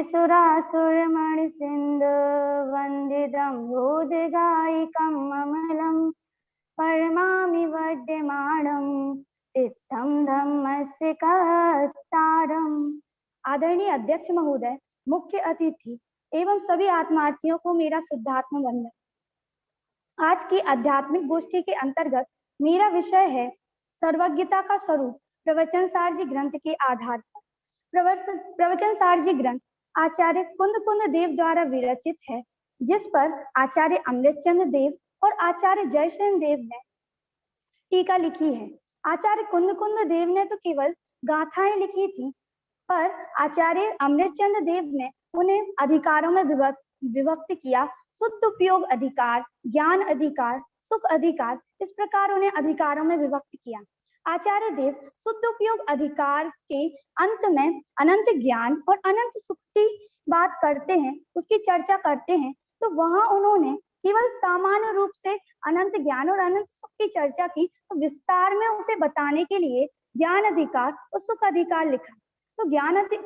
सुरासुरमणि सिंधु वंदितं भूतगायिकं अमलं परमामि वड्यमाणं तीर्थं धम्मस्य कत्तारम्। आदरणीय अध्यक्ष महोदय, मुख्य अतिथि एवं सभी आत्मार्थियों को मेरा शुद्धात्म वंदन। आज की आध्यात्मिक गोष्ठी के अंतर्गत मेरा विषय है सर्वज्ञता का स्वरूप प्रवचन सार जी ग्रंथ के आधार पर। प्रवचन सार जी ग्रंथ आचार्य कुंद देव द्वारा विरचित है, जिस पर आचार्य अमृतचंद्र देव और आचार्य जयसेन देव ने टीका लिखी है। आचार्य कुंद देव ने तो केवल गाथाएं लिखी थी, पर आचार्य अमृतचंद्र देव ने उन्हें अधिकारों में विभक्त किया। शुद्ध उपयोग अधिकार, ज्ञान अधिकार, सुख अधिकार, इस प्रकार उन्हें अधिकारों में विभक्त किया। आचार्य देव शुद्ध उपयोग अधिकार के अंत में अनंत ज्ञान और अनंत सुख की बात करते हैं, उसकी चर्चा करते हैं, तो वहां उन्होंने केवल सामान्य रूप से अनंत ज्ञान और अनंत सुख की चर्चा की, तो विस्तार में उसे बताने के लिए ज्ञान अधिकार और सुख अधिकार लिखा। तो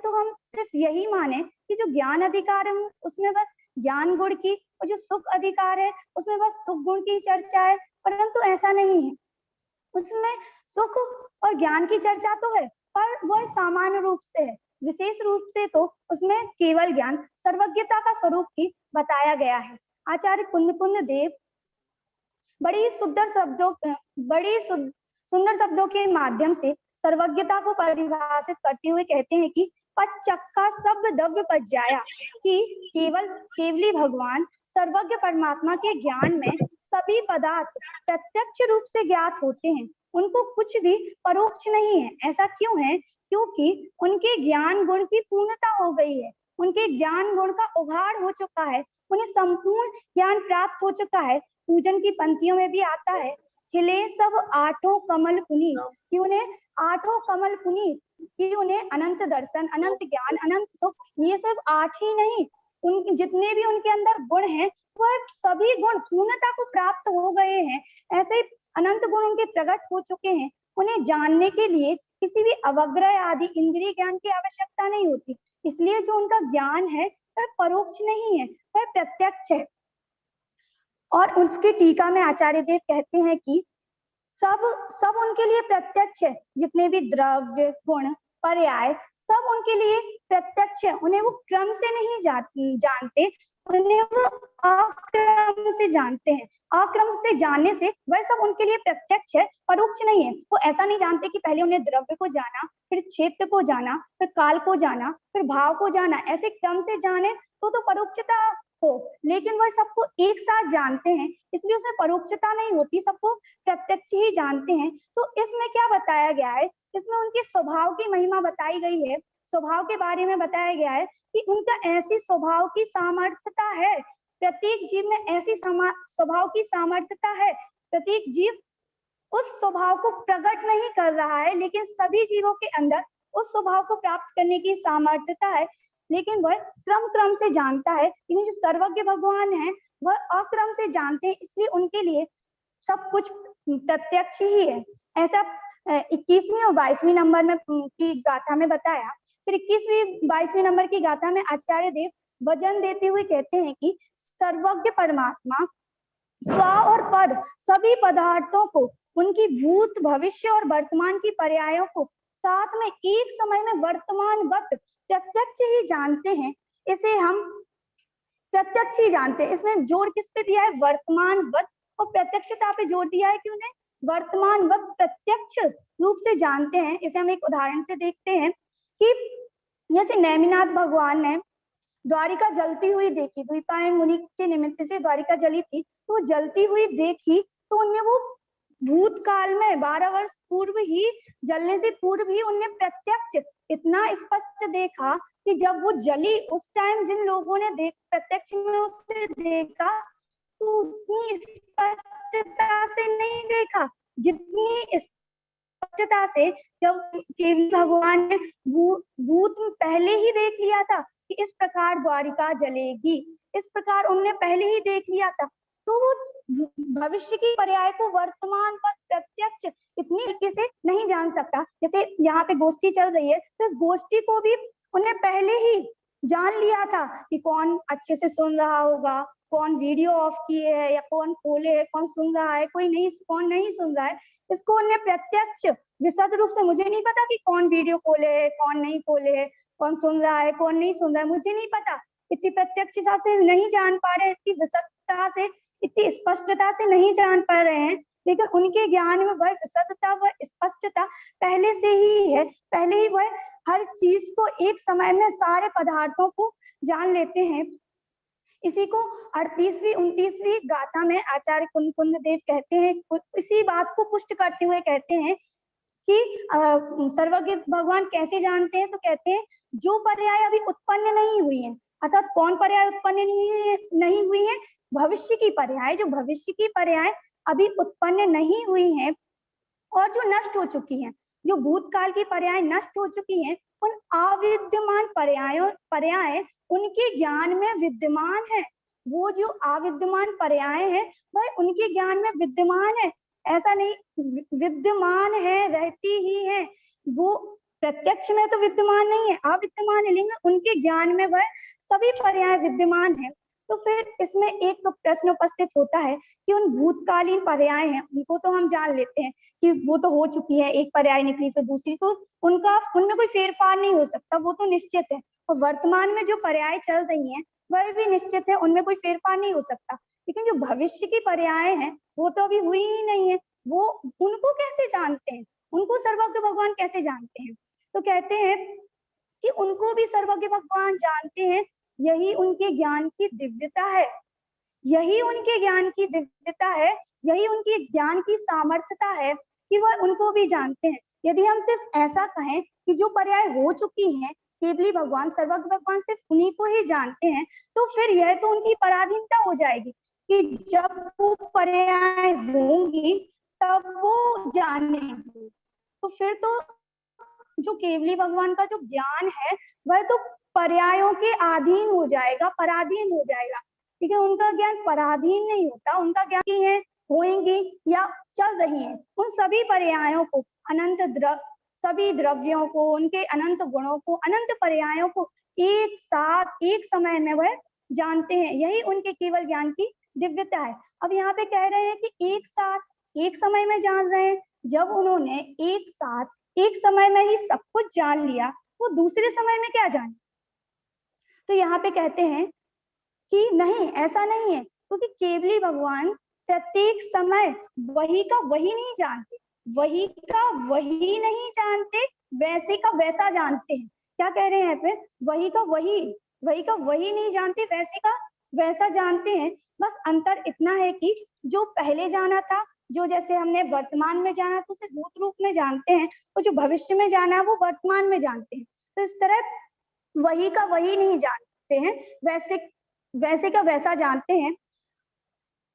तो हम सिर्फ यही माने कि जो ज्ञान अधिकार है उसमें बस ज्ञान गुण की, और जो सुख अधिकार है उसमें बस सुख गुण की चर्चा है, परंतु ऐसा नहीं है। उसमें सुख और ज्ञान की चर्चा तो है, पर वह सामान्य रूप से है। विशेष रूप से तो उसमें केवल ज्ञान, सर्वज्ञता का स्वरूप ही बताया गया है। आचार्य कुंद देव बड़ी सुंदर शब्दों के माध्यम से सर्वज्ञता को परिभाषित करते हुए कहते हैं कि पच्चक्का सब दव्य पज्जाया, कि केवली भगवान सर्वज्ञ परमात्मा के ज्ञान में सभी पदार्थ प्रत्यक्ष रूप से ज्ञात होते हैं, उनको कुछ भी परोक्ष नहीं है। ऐसा क्यों है? क्योंकि उनके ज्ञान गुण की पूर्णता हो गई है, उनके ज्ञान गुण का उघाड़ हो चुका है, उन्हें संपूर्ण ज्ञान प्राप्त हो चुका है। पूजन की पंक्तियों में भी आता है, खिले सब आठों कमल पुनीत, कि उन्हें आठों कमल पुनीत, कि उन्हें अनंत दर्शन, अनंत ज्ञान, अनंत सुख, ये सब आठ ही नहीं, उन जितने भी उनके अंदर गुण हैं वह सभी गुण पूर्णता को प्राप्त हो गए हैं। ऐसे अनंत गुण उनके प्रकट हो चुके हैं। उन्हें जानने के लिए किसी भी अवग्रह आदि इंद्रिय ज्ञान की आवश्यकता नहीं होती, इसलिए जो उनका ज्ञान है वह परोक्ष नहीं है, वह प्रत्यक्ष है। और उसकी टीका में आचार्य देव कहते हैं कि सब उनके लिए प्रत्यक्ष है, जितने भी द्रव्य, गुण, पर्याय, सब उनके लिए प्रत्यक्ष है। उन्हें वो क्रम से नहीं जानते, उन्हें वो अक्रम से जानते हैं। अक्रम से जानने से वह सब उनके लिए प्रत्यक्ष है, परोक्ष नहीं है। वो ऐसा नहीं जानते कि पहले उन्हें द्रव्य को जाना, फिर क्षेत्र को जाना, फिर काल को जाना, फिर भाव को जाना, ऐसे क्रम से जाने तो परोक्षता हो, लेकिन वह सबको एक साथ जानते हैं, इसलिए उसमें परोक्षता नहीं होती, सबको प्रत्यक्ष ही जानते हैं। तो इसमें क्या बताया गया है? इसमें उनके स्वभाव की महिमा बताई गई है, स्वभाव के बारे में बताया गया है कि उनका ऐसी स्वभाव की सामर्थ्यता है, प्रत्येक जीव में ऐसी स्वभाव की सामर्थ्यता है। प्रत्येक जीव उस स्वभाव को प्रकट नहीं कर रहा है, लेकिन सभी जीवों के अंदर उस स्वभाव को प्राप्त करने की सामर्थ्यता है, लेकिन वह क्रम से जानता है। लेकिन जो सर्वज्ञ भगवान है वह अक्रम से जानते हैं, इसलिए उनके लिए सब कुछ प्रत्यक्ष ही है। ऐसा 21वीं और 22वीं नंबर में की गाथा में बताया। फिर 21वीं 22वीं नंबर की गाथा में आचार्य देव वजन देते हुए कहते हैं कि सर्वज्ञ परमात्मा स्व और पद सभी पदार्थों को, उनकी भूत, भविष्य और वर्तमान की पर्यायों को साथ में एक समय में वर्तमानवत प्रत्यक्ष ही जानते हैं। इसे हम प्रत्यक्ष ही जानते हैं। इसमें जोर किस पे दिया है? वर्तमानवत और प्रत्यक्षता पे जोर दिया है कि उन्हें वर्तमानवत प्रत्यक्ष रूप से जानते हैं। इसे हम एक उदाहरण से देखते हैं कि जैसे नेमिनाथ भगवान ने द्वारिका जलती हुई देखी, द्वीपायन मुनि के निमित्त से द्वारिका जली थी, तो वो जलती हुई देखी, तो उनमें वो भूतकाल में 12 वर्ष पूर्व ही, जलने से पूर्व ही उनने प्रत्यक्ष इतना स्पष्ट देखा कि जब वो जली उस टाइम जिन लोगों ने प्रत्यक्ष में उसे देखा तो उतनी स्पष्टता से नहीं देखा जितनी स्पष्टता से जब केवल भगवान ने भूत पहले ही देख लिया था कि इस प्रकार द्वारिका जलेगी, इस प्रकार उन्होंने पहले ही देख लिया था। तो वो भविष्य की पर्याय को वर्तमान पर प्रत्यक्ष इतनी तरीके से नहीं जान सकता। जैसे यहाँ पे गोष्ठी चल रही है, तो इस गोष्ठी को भी उन्हें पहले ही जान लिया था कि कौन अच्छे से सुन रहा होगा, कौन वीडियो ऑफ किए है या कौन खोले है, कौन सुन रहा है, कौन नहीं सुन रहा है, इसको उन्होंने प्रत्यक्ष विशद रूप से, मुझे नहीं पता कि कौन वीडियो खोले है, कौन नहीं खोले है, कौन सुन रहा है, कौन नहीं सुन रहा है, मुझे नहीं पता। इतनी प्रत्यक्षता से नहीं जान पा रहे, इतनी विशदता से, इतनी स्पष्टता से नहीं जान पा रहे हैं, लेकिन उनके ज्ञान में वह विशदता, वह स्पष्टता पहले से ही है। पहले ही वह हर चीज को एक समय में, सारे पदार्थों को जान लेते हैं। इसी को 38वीं 29वीं गाथा में आचार्य कुंद देव कहते हैं, इसी बात को पुष्ट करते हुए कहते हैं कि सर्वज्ञ भगवान कैसे जानते हैं, तो कहते हैं जो पर्याय अभी उत्पन्न नहीं हुई है, अर्थात कौन पर्याय उत्पन्न नहीं हुई है, भविष्य की पर्याय, जो भविष्य की पर्याय अभी उत्पन्न नहीं हुई है और जो नष्ट हो चुकी है, जो भूतकाल की पर्याय नष्ट हो चुकी हैं, उन अविद्यमान पर्याय उनके ज्ञान में विद्यमान है। वो जो अविद्यमान पर्याय है वह उनके ज्ञान में विद्यमान है, ऐसा नहीं विद्यमान है, रहती ही है। वो प्रत्यक्ष में तो विद्यमान नहीं है, अविद्यमान है, लेकिन उनके ज्ञान में वह सभी पर्याय विद्यमान है। तो फिर इसमें एक प्रश्न उपस्थित होता है कि उन भूतकालीन पर्याय हैं, उनको तो हम जान लेते हैं कि वो तो हो चुकी है, एक पर्याय निकली फिर दूसरी, तो उनमें कोई फेरफार नहीं हो सकता, वो तो निश्चित है। और वर्तमान में जो पर्याय चल रही हैं वह भी निश्चित है, उनमें कोई फेरफार नहीं हो सकता। लेकिन जो भविष्य की पर्याय हैं वो तो अभी हुई ही नहीं है, वो उनको कैसे जानते हैं, उनको सर्वज्ञ भगवान कैसे जानते हैं? तो कहते हैं कि उनको भी सर्वज्ञ भगवान जानते हैं, यही उनके ज्ञान की दिव्यता है, यही उनके ज्ञान की दिव्यता है, यही उनकी ज्ञान की सामर्थ्यता है कि वह उनको भी जानते हैं। यदि हम सिर्फ ऐसा कहें कि जो पर्याय हो चुकी हैं केवली भगवान, सर्वज्ञ भगवान सिर्फ उन्हीं को ही जानते हैं, तो फिर यह तो उनकी पराधीनता हो जाएगी कि जब वो पर्याय होंगी तब वो जानेंगे। तो फिर तो जो केवली भगवान का जो ज्ञान है वह तो पर्यायों के अधीन हो जाएगा, पराधीन हो जाएगा। ठीक है, उनका ज्ञान पराधीन नहीं होता, उनका ज्ञान की है, होएंगी या चल रही है, उन सभी पर्यायों को, सभी द्रव्यों को, उनके अनंत गुणों को, अनंत पर्यायों को एक साथ एक समय में वह जानते हैं, यही उनके केवल ज्ञान की दिव्यता है। अब यहाँ पे कह रहे हैं कि एक साथ एक समय में जान रहे हैं, जब उन्होंने एक साथ एक समय में ही सब कुछ जान लिया, वो दूसरे समय में क्या जाने? तो यहाँ पे कहते हैं कि नहीं, ऐसा नहीं है, क्योंकि केवली भगवान प्रत्येक समय वही का वही नहीं जानते, वही का वही नहीं जानते, वैसे का वैसा जानते हैं। क्या कह रहे हैं यहाँ पे? वही का वही नहीं जानते, वैसे का वैसा जानते हैं। बस अंतर इतना है कि जो पहले जाना था, जो जैसे हमने वर्तमान में जाना तो उसे भूत रूप में जानते हैं, और जो भविष्य में जाना है वो वर्तमान में जानते हैं। तो इस तरह वही का वही नहीं जानते हैं, वैसे का वैसा जानते हैं।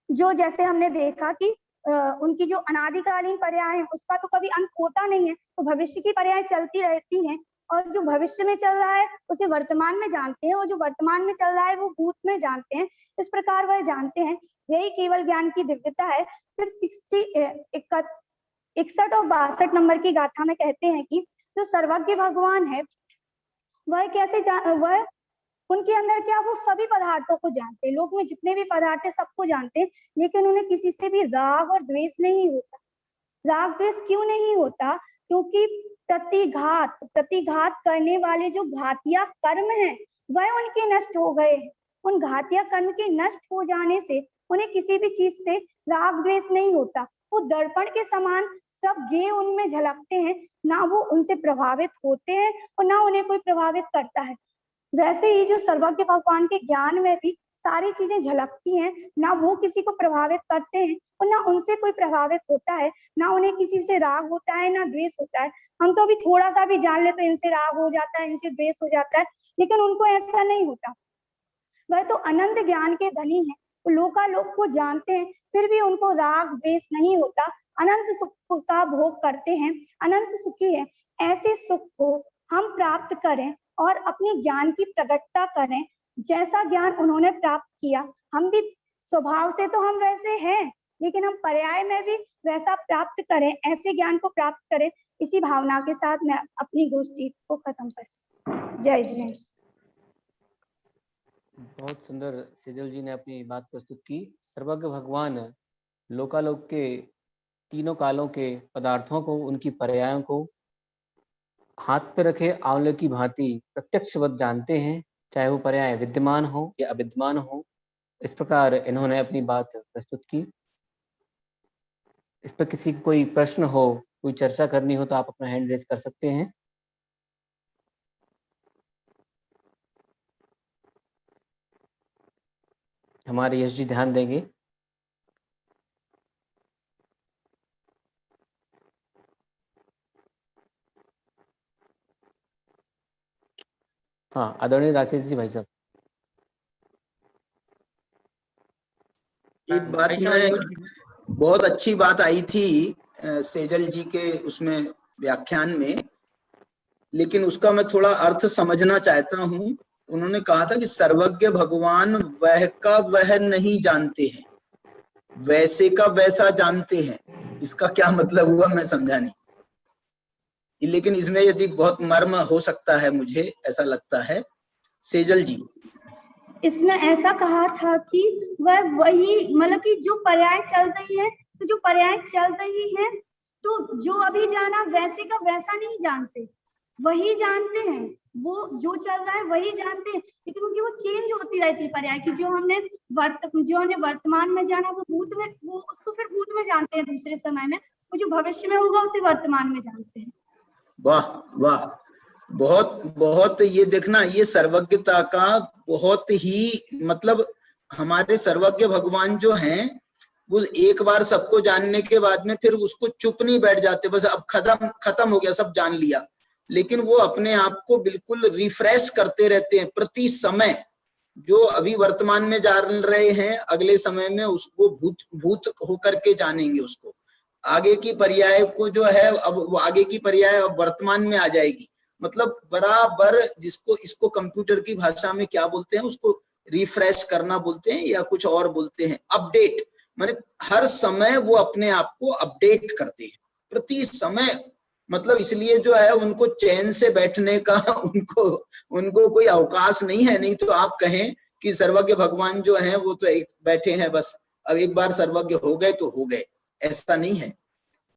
जो जैसे हमने देखा कि उनकी जो अनादिकालीन पर्याय है उसका तो कभी अंत होता नहीं है, तो भविष्य की पर्याय चलती रहती हैं, और जो भविष्य में चल रहा है उसे वर्तमान में जानते हैं, और जो वर्तमान में चल रहा है वो भूत में जानते हैं। इस प्रकार वह जानते हैं, यही केवल ज्ञान की दिव्यता है। फिर 61 और 62 नंबर की गाथा में कहते हैं कि जो सर्वज्ञ भगवान है वह कैसे वह उनके अंदर क्या, वो सभी पदार्थों को जानते हैं, लोक में जितने भी पदार्थ है सबको जानते हैं, लेकिन उन्हें किसी से भी राग और द्वेष नहीं होता। राग द्वेष क्यों नहीं होता? क्योंकि प्रतिघात करने वाले जो घातिया कर्म हैं वह उनके नष्ट हो गए। उन घातिया कर्म के नष्ट हो जाने से उन्हें किसी भी चीज से राग द्वेष नहीं होता। वो दर्पण के समान सब ज्ञेय उनमें झलकते हैं, ना वो उनसे प्रभावित होते हैं और ना उन्हें कोई प्रभावित करता है। वैसे ही जो सर्वज्ञ भगवान के ज्ञान में भी सारी चीजें झलकती हैं, ना वो किसी को प्रभावित करते हैं और ना उनसे कोई प्रभावित होता है, ना उन्हें किसी से राग होता है ना द्वेष होता है। हम तो अभी थोड़ा सा भी जान ले तो इनसे राग हो जाता है, इनसे द्वेष हो जाता है, लेकिन उनको ऐसा नहीं होता। वह तो अनंत ज्ञान के धनी है, लोकालोक को जानते हैं, फिर भी उनको राग द्वेष नहीं होता, अनंत सुख का भोग करते हैं, अनंत सुखी है। ऐसे सुख को हम प्राप्त करें और अपने ज्ञान की प्रकटता करें, जैसा ज्ञान उन्होंने प्राप्त किया। हम भी स्वभाव से तो हम वैसे हैं, लेकिन हम पर्याय में भी वैसा प्राप्त करें, ऐसे ज्ञान को प्राप्त करें। इसी भावना के साथ मैं अपनी गोष्ठी को खत्म करती हूँ। जय जय। बहुत सुंदर सेजल जी ने अपनी बात प्रस्तुत की। सर्वज्ञ भगवान लोकालोक के तीनों कालों के पदार्थों को, उनकी पर्यायों को हाथ पे रखे आंवले की भांति प्रत्यक्षवत जानते हैं, चाहे वो पर्याय विद्यमान हो या अविद्यमान हो। इस प्रकार इन्होंने अपनी बात प्रस्तुत की। इस पर किसी को कोई प्रश्न हो, कोई चर्चा करनी हो तो आप अपना हैंड रेज कर सकते हैं। हमारे यश जी ध्यान देंगे। हाँ, आदरणीय राकेश जी, भाई साहब। एक बात में बहुत अच्छी बात आई थी सेजल जी के उसमें व्याख्यान में, लेकिन उसका मैं थोड़ा अर्थ समझना चाहता हूँ। उन्होंने कहा था कि सर्वज्ञ भगवान वह का वह नहीं जानते हैं, वैसे का वैसा जानते हैं। इसका क्या मतलब हुआ मैं समझा नहीं, लेकिन इसमें यदि बहुत मर्म हो सकता है, मुझे ऐसा लगता है। सेजल जी, इसमें ऐसा कहा था कि वह वही, मतलब कि जो पर्याय चल रही है, तो जो पर्याय चल रही है, तो जो अभी जाना वैसे का वैसा नहीं जानते, वही जानते हैं। वो जो चल रहा है वही जानते हैं, लेकिन क्योंकि वो चेंज होती रहती है पर्याय की। जो हमने वर्तमान में जाना, वो भूत में, वो उसको फिर भूत में जानते हैं दूसरे समय में। वो जो भविष्य में होगा उसे वर्तमान में जानते हैं। वाह वाह, बहुत बहुत, ये देखना, ये सर्वज्ञता का बहुत ही मतलब, हमारे सर्वज्ञ भगवान जो हैं वो एक बार सबको जानने के बाद में फिर उसको चुप नहीं बैठ जाते, बस अब खत्म हो गया, सब जान लिया। लेकिन वो अपने आप को बिल्कुल रिफ्रेश करते रहते हैं प्रति समय। जो अभी वर्तमान में जान रहे हैं, अगले समय में उसको भूत होकर के जानेंगे उसको। आगे की पर्याय को जो है, अब वो आगे की पर्याय अब वर्तमान में आ जाएगी। मतलब बराबर, जिसको इसको कंप्यूटर की भाषा में क्या बोलते हैं, उसको रिफ्रेश करना बोलते हैं या कुछ और बोलते हैं, अपडेट। माने हर समय वो अपने आप को अपडेट करते हैं प्रति समय। मतलब इसलिए जो है उनको चैन से बैठने का उनको कोई अवकाश नहीं है। नहीं तो आप कहें कि सर्वज्ञ भगवान जो हैं वो तो एक बैठे हैं बस, अब एक बार सर्वज्ञ हो गए तो हो गए, ऐसा नहीं है।